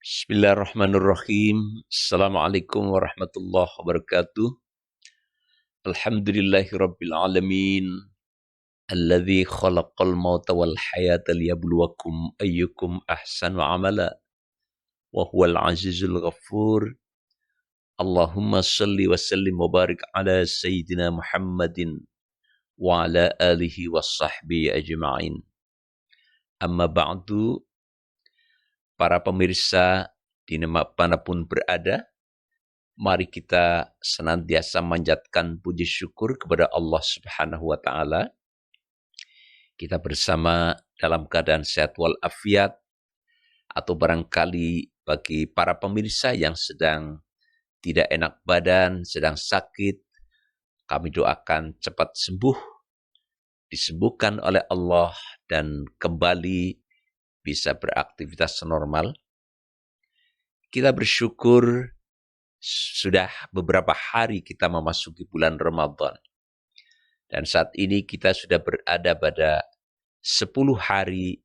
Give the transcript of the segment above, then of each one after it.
Bismillahirrahmanirrahim. Assalamualaikum warahmatullahi wabarakatuh. Alhamdulillahirabbil alamin. Alladzi khalaqal mauta wal hayata liyabluwakum ayyukum ahsanu amala wa huwal azizul ghafur. Allahumma shalli wa sallim wa barik ala sayyidina Muhammadin wa ala alihi wa sahbihi ajma'in. Amma ba'du, para pemirsa dimanapun berada, mari kita senantiasa manjatkan puji syukur kepada Allah Subhanahu wa Ta'ala. Kita bersama dalam keadaan sehat walafiat, atau barangkali bagi para pemirsa yang sedang tidak enak badan, sedang sakit, kami doakan cepat sembuh, disembuhkan oleh Allah, dan kembali bisa beraktivitas normal. Kita bersyukur sudah beberapa hari kita memasuki bulan Ramadan. Dan saat ini kita sudah berada pada 10 hari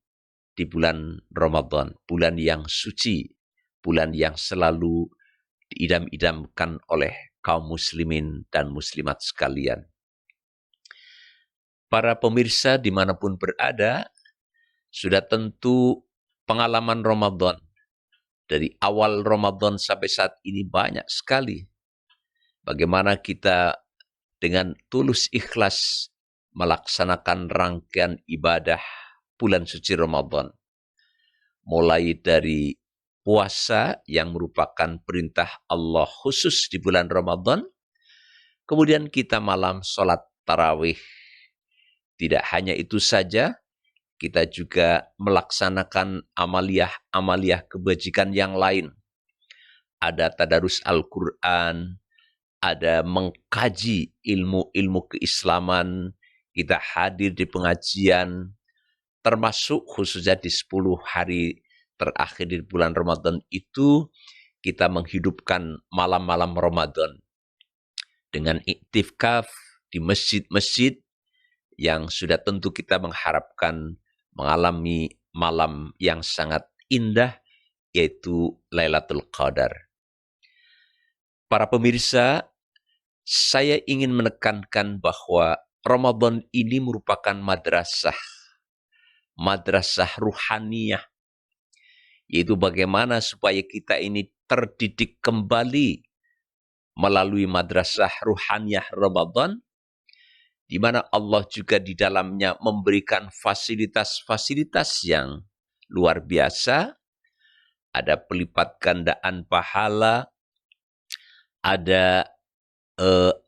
di bulan Ramadan. Bulan yang suci, bulan yang selalu diidam-idamkan oleh kaum muslimin dan muslimat sekalian. Para pemirsa dimanapun berada, sudah tentu pengalaman Ramadan. Dari awal Ramadan sampai saat ini banyak sekali bagaimana kita dengan tulus ikhlas melaksanakan rangkaian ibadah bulan suci Ramadan. Mulai dari puasa yang merupakan perintah Allah khusus di bulan Ramadan, kemudian kita malam sholat tarawih. Tidak hanya itu saja, kita juga melaksanakan amaliyah kebajikan yang lain. Ada tadarus Al-Quran, ada mengkaji ilmu-ilmu keislaman, kita hadir di pengajian, termasuk khususnya di 10 hari terakhir di bulan Ramadan itu, kita menghidupkan malam-malam Ramadan dengan iktikaf di masjid-masjid yang sudah tentu kita mengharapkan mengalami malam yang sangat indah, yaitu Lailatul Qadar. Para pemirsa, saya ingin menekankan bahwa Ramadan ini merupakan madrasah ruhaniyah, yaitu bagaimana supaya kita ini terdidik kembali melalui madrasah ruhaniyah Ramadan, di mana Allah juga di dalamnya memberikan fasilitas-fasilitas yang luar biasa. Ada pelipat gandaan pahala, ada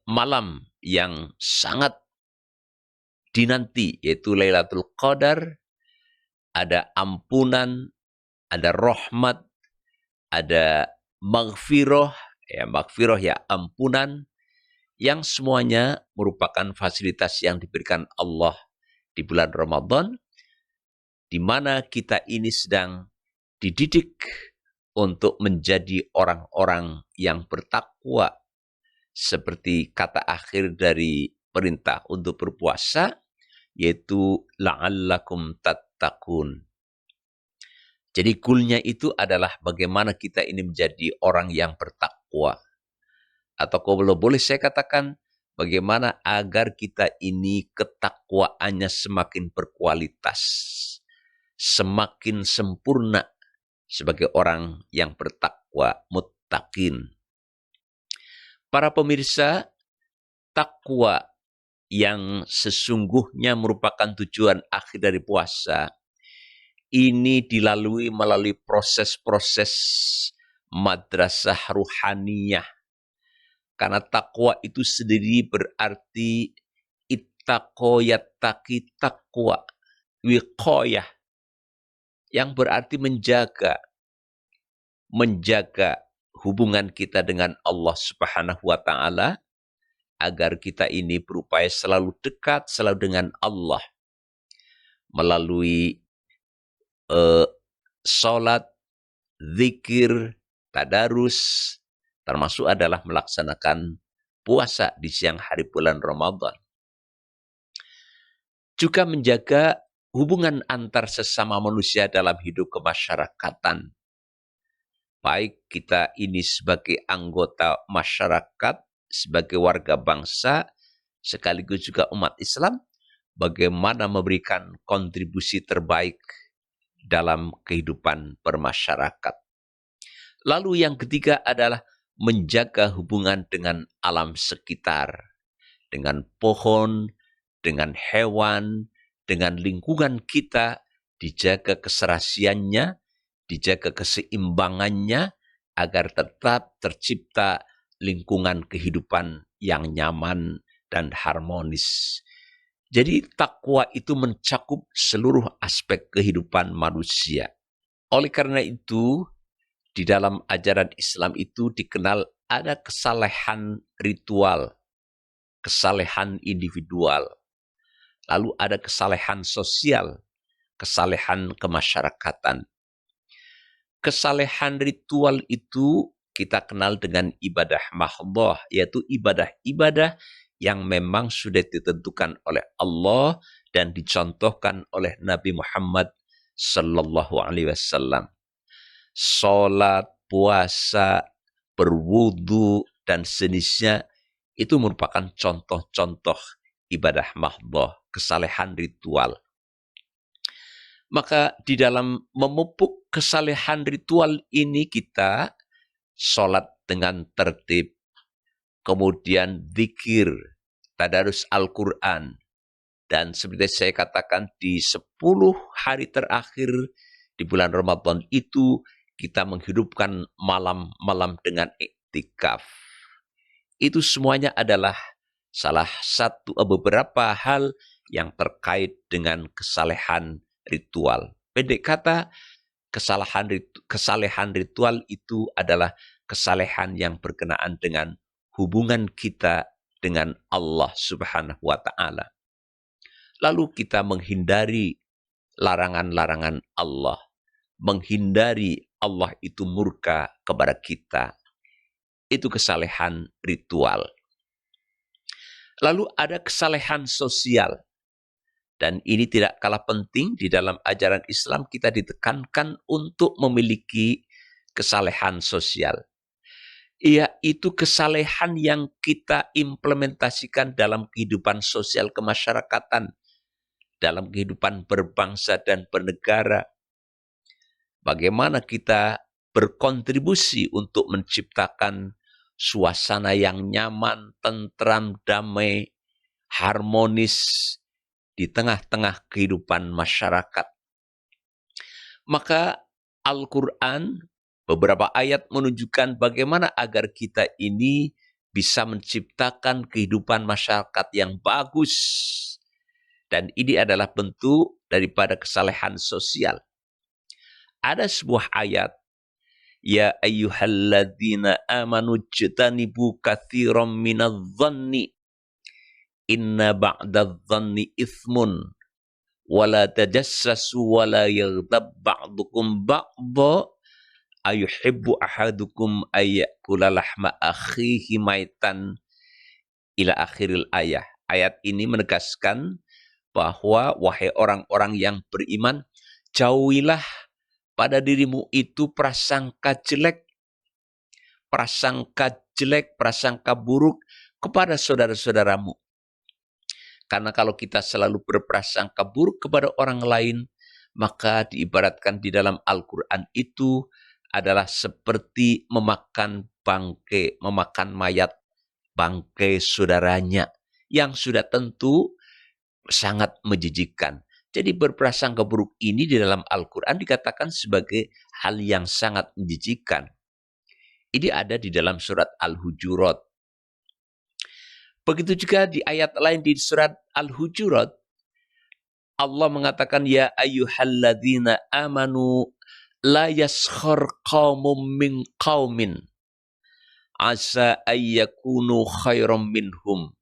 malam yang sangat dinanti, yaitu Lailatul Qadar, ada ampunan, ada rahmat, ada maghfirah, ya ampunan, yang semuanya merupakan fasilitas yang diberikan Allah di bulan Ramadan, di mana kita ini sedang dididik untuk menjadi orang-orang yang bertakwa, seperti kata akhir dari perintah untuk berpuasa, yaitu la'allakum tattaqun. Jadi goalnya itu adalah bagaimana kita ini menjadi orang yang bertakwa. Atau kalau boleh saya katakan, bagaimana agar kita ini ketakwaannya semakin berkualitas, semakin sempurna sebagai orang yang bertakwa, muttaqin. Para pemirsa, takwa yang sesungguhnya merupakan tujuan akhir dari puasa, ini dilalui melalui proses-proses madrasah ruhaniyah. Karena takwa itu sendiri berarti ittaqo yattaqi takwa, wiqayah, yang berarti menjaga hubungan kita dengan Allah Subhanahu wa Ta'ala, agar kita ini berupaya selalu dekat, selalu dengan Allah, melalui sholat, zikir, tadarus, termasuk adalah melaksanakan puasa di siang hari bulan Ramadan. Juga menjaga hubungan antar sesama manusia dalam hidup kemasyarakatan. baik kita ini sebagai anggota masyarakat, sebagai warga bangsa, sekaligus juga umat Islam, bagaimana memberikan kontribusi terbaik dalam kehidupan bermasyarakat. Lalu yang ketiga adalah menjaga hubungan dengan alam sekitar, dengan pohon, dengan hewan, dengan lingkungan kita, dijaga keserasiannya, dijaga keseimbangannya, agar tetap tercipta lingkungan kehidupan yang nyaman dan harmonis. Jadi takwa itu mencakup seluruh aspek kehidupan manusia. Oleh karena itu, di dalam ajaran Islam itu dikenal ada kesalehan ritual, kesalehan individual, lalu ada kesalehan sosial, kesalehan kemasyarakatan. Kesalehan ritual itu kita kenal dengan ibadah mahdhah, yaitu ibadah-ibadah yang memang sudah ditentukan oleh Allah dan dicontohkan oleh Nabi Muhammad sallallahu alaihi wasallam. Salat, puasa, berwudu dan sejenisnya itu merupakan contoh-contoh ibadah mahdhah, kesalehan ritual. Maka di dalam memupuk kesalehan ritual ini kita sholat dengan tertib, kemudian zikir, tadarus Al-Quran, dan seperti saya katakan di 10 hari terakhir di bulan Ramadan itu kita menghidupkan malam-malam dengan iktikaf. Itu semuanya adalah salah satu beberapa hal yang terkait dengan kesalehan ritual. Pendek kata, kesalehan ritual itu adalah kesalehan yang berkenaan dengan hubungan kita dengan Allah Subhanahu wa Ta'ala. Lalu kita menghindari larangan-larangan Allah, menghindari Allah itu murka kepada kita. Itu kesalehan ritual. Lalu ada kesalehan sosial. Dan ini tidak kalah penting di dalam ajaran Islam, kita ditekankan untuk memiliki kesalehan sosial. Yaitu kesalehan yang kita implementasikan dalam kehidupan sosial kemasyarakatan, dalam kehidupan berbangsa dan bernegara. Bagaimana kita berkontribusi untuk menciptakan suasana yang nyaman, tentram, damai, harmonis di tengah-tengah kehidupan masyarakat. Maka Al-Quran, beberapa ayat menunjukkan bagaimana agar kita ini bisa menciptakan kehidupan masyarakat yang bagus. Dan ini adalah bentuk daripada kesalehan sosial. Ada sebuah ayat, Ya ayyuhalladzina amanu jtanibu katsiran minadh-dhanni inna ba'dadh-dhanni ithmun wala tajassasu wala yaghtab ba'dukum ba'dha ayuhibbu ahadukum ayyakula lahma akhihi maitan ila akhiril ayah. Ayat ini menegaskan bahwa wahai orang-orang yang beriman, jauhilah pada dirimu itu prasangka jelek, prasangka buruk kepada saudara-saudaramu. Karena kalau kita selalu berprasangka buruk kepada orang lain, maka diibaratkan di dalam Al-Quran itu adalah seperti memakan bangkai, memakan mayat bangkai saudaranya, yang sudah tentu sangat menjijikkan. Jadi berprasangka buruk ini di dalam Al-Quran dikatakan sebagai hal yang sangat menjijikkan. Ini ada di dalam surat Al-Hujurat. Begitu juga di ayat lain di surat Al-Hujurat, Allah mengatakan, Ya ayyuhalladzina amanu la yaskhar qawmum min qawmin asa ayyakunu khairam minhum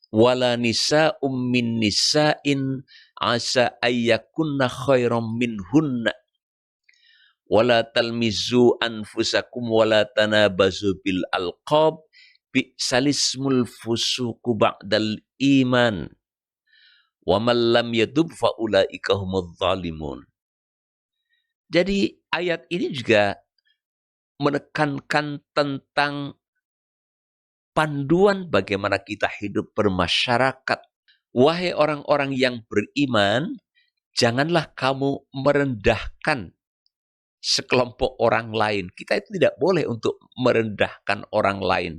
wala nisa'um min nisa'in asa ayyakunna khairam minhunna wala talmizu anfusakum wala tanabazu bil alqab bi'salismul fusuku ba'dal iman wa man lam yatub fa ulaika humudz zalimun. Jadi ayat ini juga menekankan tentang panduan bagaimana kita hidup bermasyarakat. Wahai orang-orang yang beriman, janganlah kamu merendahkan sekelompok orang lain. Kita itu tidak boleh untuk merendahkan orang lain.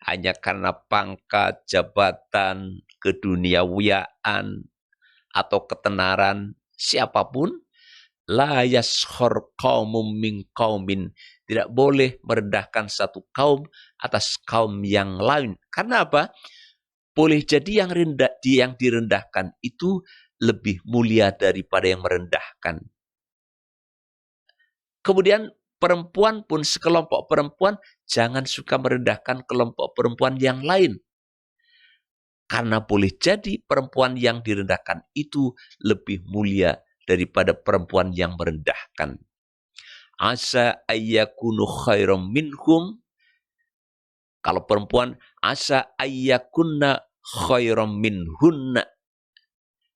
Hanya karena pangkat, jabatan, keduniawiaan, atau ketenaran siapapun. La yaskhor qaumum min qaumin. Tidak boleh merendahkan satu kaum atas kaum yang lain. Karena apa? Boleh jadi yang direndahkan itu lebih mulia daripada yang merendahkan. Kemudian perempuan pun, sekelompok perempuan, jangan suka merendahkan kelompok perempuan yang lain. Karena boleh jadi perempuan yang direndahkan itu lebih mulia daripada perempuan yang merendahkan. Asa ayyakunu khairam minhum. Kalau perempuan, asa ayyakunna khairam minhunna.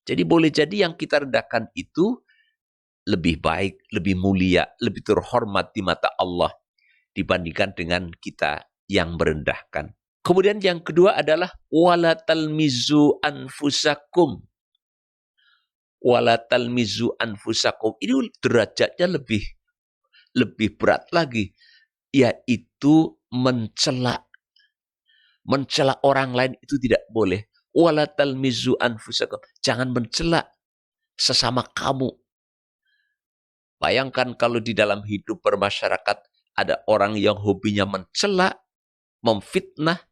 Jadi boleh jadi yang kita rendahkan itu lebih baik, lebih mulia, lebih terhormat di mata Allah dibandingkan dengan kita yang merendahkan. Kemudian yang kedua adalah wala talmizu anfusakum. Wala talmizu anfusakum. Ini derajatnya lebih berat lagi, yaitu mencela. Mencela orang lain itu tidak boleh. Wala talmizu anfusakum. Jangan mencela sesama kamu. Bayangkan kalau di dalam hidup bermasyarakat ada orang yang hobinya mencela, memfitnah,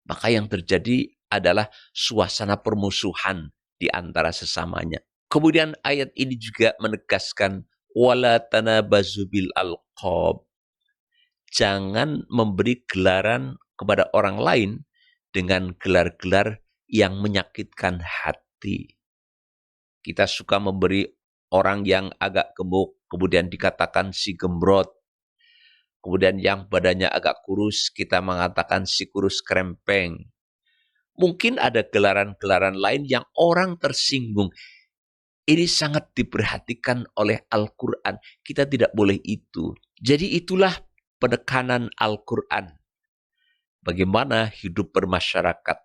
maka yang terjadi adalah suasana permusuhan di antara sesamanya. Kemudian ayat ini juga menegaskan wala tanabazu bil alqab. Jangan memberi gelaran kepada orang lain dengan gelar-gelar yang menyakitkan hati. Kita suka memberi orang yang agak gemuk, kemudian dikatakan si gembrot. Kemudian yang badannya agak kurus, kita mengatakan si kurus krempeng. Mungkin ada gelaran-gelaran lain yang orang tersinggung. Ini sangat diperhatikan oleh Al-Quran. Kita tidak boleh itu. Jadi itulah penekanan Al-Quran. Bagaimana hidup bermasyarakat.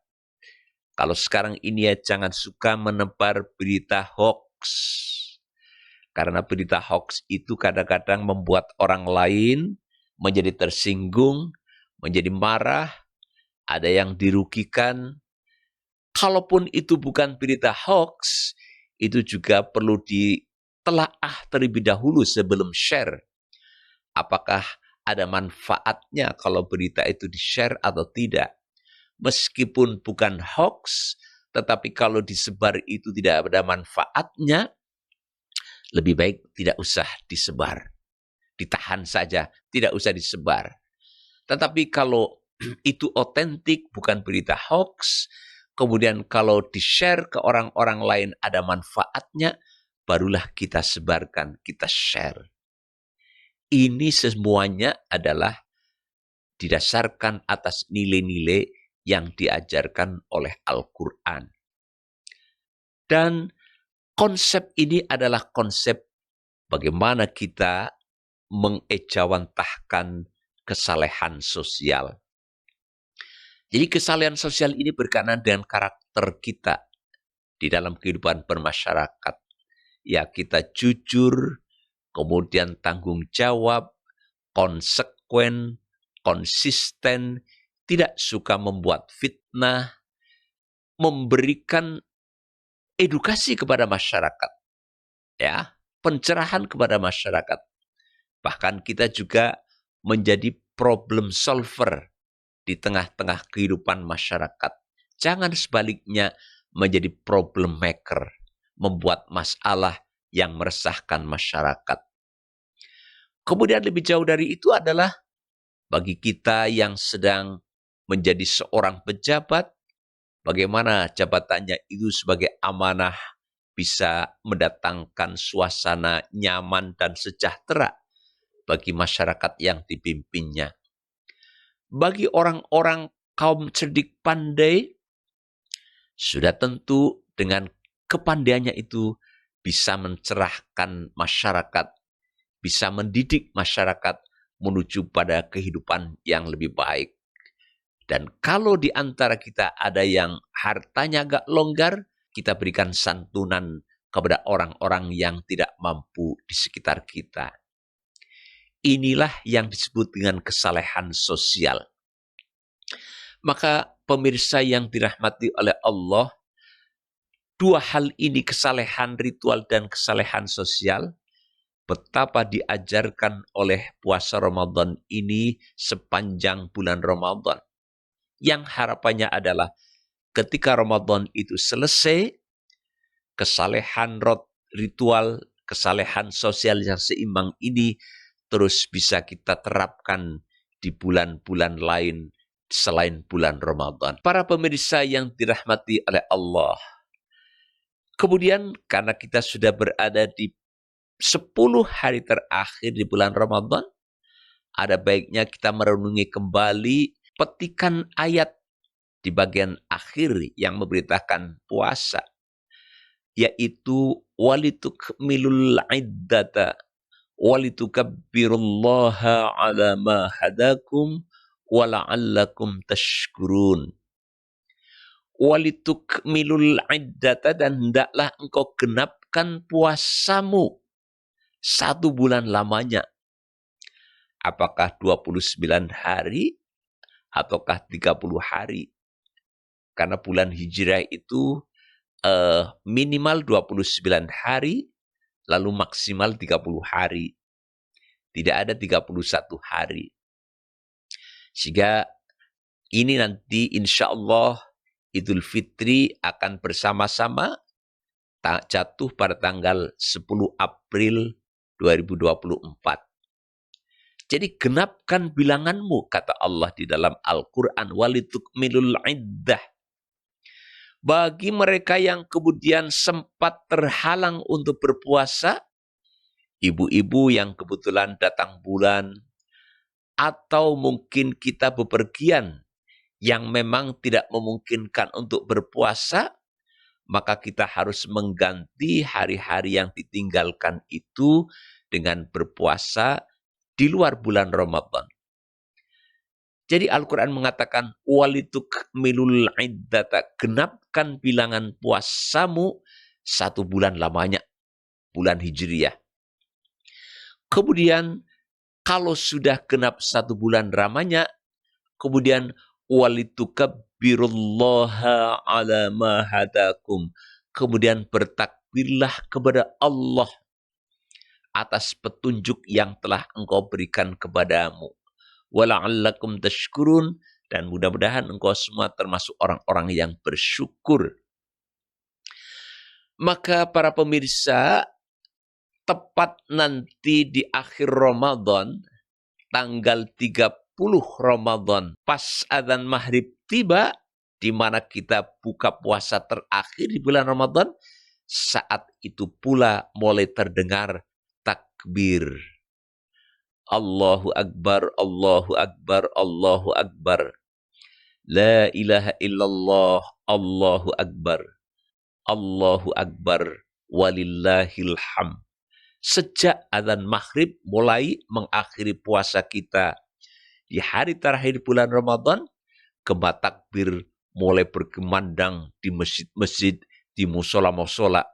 Kalau sekarang ini ya jangan suka menebar berita hoax. Karena berita hoax itu kadang-kadang membuat orang lain menjadi tersinggung, menjadi marah, ada yang dirugikan. Kalaupun itu bukan berita hoax, itu juga perlu ditelaah terlebih dahulu sebelum share. Apakah ada manfaatnya kalau berita itu di-share atau tidak? Meskipun bukan hoax, tetapi kalau disebar itu tidak ada manfaatnya, lebih baik tidak usah disebar. Ditahan saja, tidak usah disebar. Tetapi kalau itu otentik, bukan berita hoax, kemudian kalau di-share ke orang-orang lain ada manfaatnya, barulah kita sebarkan, kita share. Ini semuanya adalah didasarkan atas nilai-nilai yang diajarkan oleh Al-Quran. Dan konsep ini adalah konsep bagaimana kita mengejawantahkan kesalehan sosial. Jadi kesalehan sosial ini berkaitan dengan karakter kita di dalam kehidupan bermasyarakat. Ya, kita jujur, kemudian tanggung jawab, konsekuen, konsisten, tidak suka membuat fitnah, memberikan edukasi kepada masyarakat, ya, pencerahan kepada masyarakat. Bahkan kita juga menjadi problem solver di tengah-tengah kehidupan masyarakat. Jangan sebaliknya menjadi problem maker, membuat masalah yang meresahkan masyarakat. Kemudian lebih jauh dari itu adalah bagi kita yang sedang menjadi seorang pejabat, bagaimana jabatannya itu sebagai amanah bisa mendatangkan suasana nyaman dan sejahtera bagi masyarakat yang dipimpinnya. Bagi orang-orang kaum cerdik pandai, sudah tentu dengan kepandaiannya itu bisa mencerahkan masyarakat, bisa mendidik masyarakat menuju pada kehidupan yang lebih baik. Dan kalau di antara kita ada yang hartanya agak longgar, kita berikan santunan kepada orang-orang yang tidak mampu di sekitar kita. Inilah yang disebut dengan kesalehan sosial. Maka pemirsa yang dirahmati oleh Allah, dua hal ini, kesalehan ritual dan kesalehan sosial, betapa diajarkan oleh puasa Ramadan ini sepanjang bulan Ramadan. Yang harapannya adalah ketika Ramadan itu selesai, kesalehan ritual, kesalehan sosial yang seimbang ini terus bisa kita terapkan di bulan-bulan lain selain bulan Ramadan. Para pemirsa yang dirahmati oleh Allah, kemudian karena kita sudah berada di 10 hari terakhir di bulan Ramadan, ada baiknya kita merenungi kembali petikan ayat di bagian akhir yang memberitakan puasa, yaitu walitukmilul iddata walitukabbirullaha ala ma hadakum wala'allakum tashkurun. Walitukmilul iddata, dan hendaklah engkau genapkan puasamu 1 bulan lamanya. Apakah 29 hari ataukah 30 hari? Karena bulan Hijriah itu minimal 29 hari, lalu maksimal 30 hari. Tidak ada 31 hari. Sehingga ini nanti insya Allah Idul Fitri akan bersama-sama jatuh pada tanggal 10 April 2024. Jadi genapkan bilanganmu, kata Allah di dalam Al-Quran, walitukmilul iddah. Bagi mereka yang kemudian sempat terhalang untuk berpuasa, ibu-ibu yang kebetulan datang bulan, atau mungkin kita bepergian yang memang tidak memungkinkan untuk berpuasa, maka kita harus mengganti hari-hari yang ditinggalkan itu dengan berpuasa di luar bulan Ramadan. Jadi Al-Quran mengatakan, walitukmilul iddata, genapkan bilangan puasamu 1 bulan lamanya, bulan Hijriah. Kemudian, kalau sudah genap 1 bulan lamanya, kemudian walitukabbirullaha ala ma hadakum, kemudian bertakbirlah kepada Allah atas petunjuk yang telah engkau berikan kepadamu. Wala'allakum tashkurun, dan mudah-mudahan engkau semua termasuk orang-orang yang bersyukur. Maka para pemirsa, tepat nanti di akhir Ramadan, tanggal 30 Ramadan, pas adzan maghrib tiba, di mana kita buka puasa terakhir di bulan Ramadan, saat itu pula mulai terdengar takbir. Allahu Akbar, Allahu Akbar, Allahu Akbar. La ilaha illallah, Allahu Akbar. Allahu Akbar, walillahil hamd. Sejak adzan maghrib mulai mengakhiri puasa kita di hari terakhir bulan Ramadan, gema takbir mulai berkumandang di masjid-masjid, di musola-musola,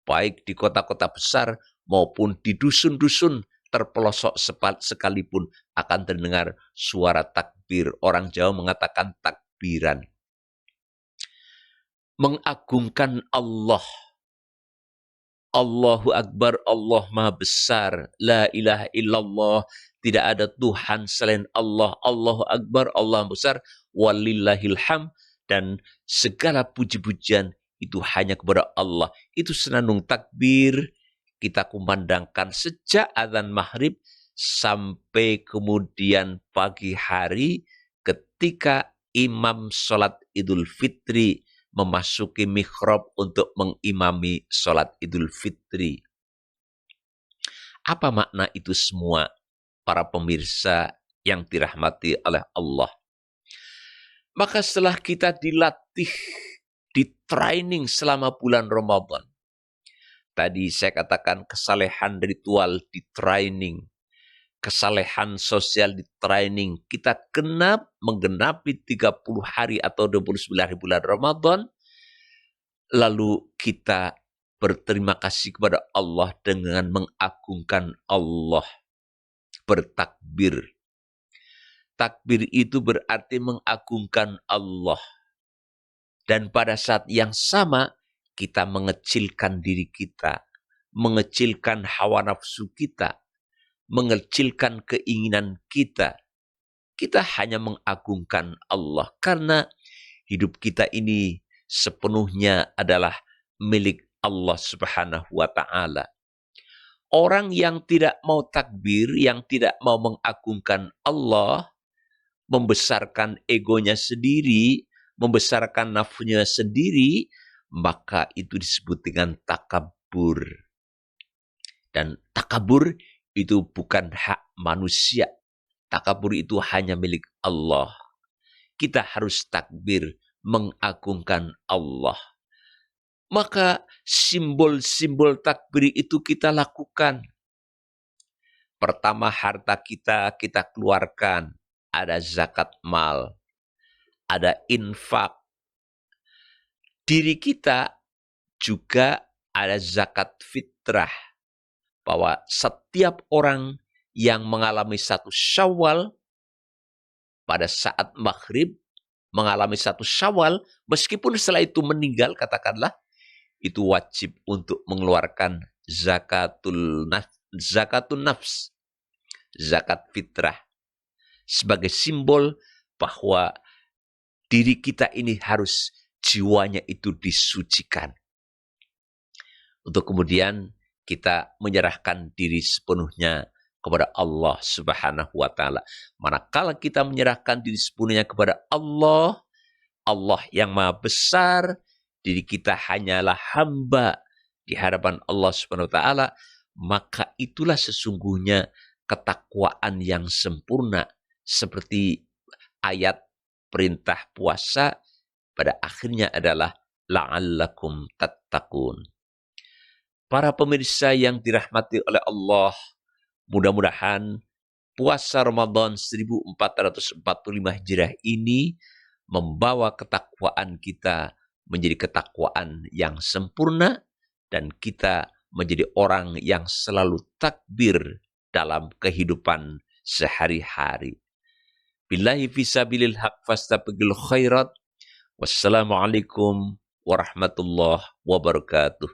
baik di kota-kota besar maupun di dusun-dusun terpelosok sekalipun akan terdengar suara takbir. Orang Jawa mengatakan takbiran. Mengagungkan Allah. Allahu Akbar, Allah Maha Besar. La ilaha illallah, tidak ada Tuhan selain Allah. Allahu Akbar, Allah Maha Besar. Walillahil hamd, dan segala puji-pujian itu hanya kepada Allah. Itu senandung takbir kita kumandangkan sejak adzan maghrib sampai kemudian pagi hari ketika imam sholat Idul Fitri memasuki mihrab untuk mengimami sholat Idul Fitri. Apa makna itu semua, para pemirsa yang dirahmati oleh Allah? Maka setelah kita dilatih, di-training selama bulan Ramadan, tadi saya katakan kesalehan ritual di training. kesalehan sosial di training, kita menggenapi 30 hari atau 29 hari bulan Ramadan, lalu kita berterima kasih kepada Allah dengan mengagungkan Allah, bertakbir. Takbir itu berarti mengagungkan Allah. Dan pada saat yang sama, kita mengecilkan diri kita, mengecilkan hawa nafsu kita, mengecilkan keinginan kita. Kita hanya mengagungkan Allah karena hidup kita ini sepenuhnya adalah milik Allah Subhanahu wa Ta'ala. Orang yang tidak mau takbir, yang tidak mau mengagungkan Allah, membesarkan egonya sendiri, membesarkan nafsunya sendiri, maka itu disebut dengan takabur. Dan takabur itu bukan hak manusia. Takabur itu hanya milik Allah. Kita harus takbir, mengagungkan Allah. Maka simbol-simbol takbir itu kita lakukan. Pertama, harta kita keluarkan. Ada zakat mal, ada infak. Diri kita juga ada zakat fitrah. Bahwa setiap orang yang mengalami satu Syawal, pada saat maghrib, mengalami satu Syawal, meskipun setelah itu meninggal, katakanlah, itu wajib untuk mengeluarkan zakatun nafs, zakat fitrah, sebagai simbol bahwa diri kita ini harus jiwanya itu disucikan. Untuk kemudian kita menyerahkan diri sepenuhnya kepada Allah Subhanahu wa Ta'ala. Manakala kita menyerahkan diri sepenuhnya kepada Allah, Allah yang Maha Besar, diri kita hanyalah hamba di hadapan Allah Subhanahu wa Ta'ala, maka itulah sesungguhnya ketakwaan yang sempurna, seperti ayat perintah puasa pada akhirnya adalah la'allakum tattaqun. Para pemirsa yang dirahmati oleh Allah, mudah-mudahan puasa Ramadan 1445 Hijriah ini membawa ketakwaan kita menjadi ketakwaan yang sempurna, dan kita menjadi orang yang selalu takbir dalam kehidupan sehari-hari. Billahi fisabilil haq fastabiqul khairat. Wassalamualaikum warahmatullahi wabarakatuh.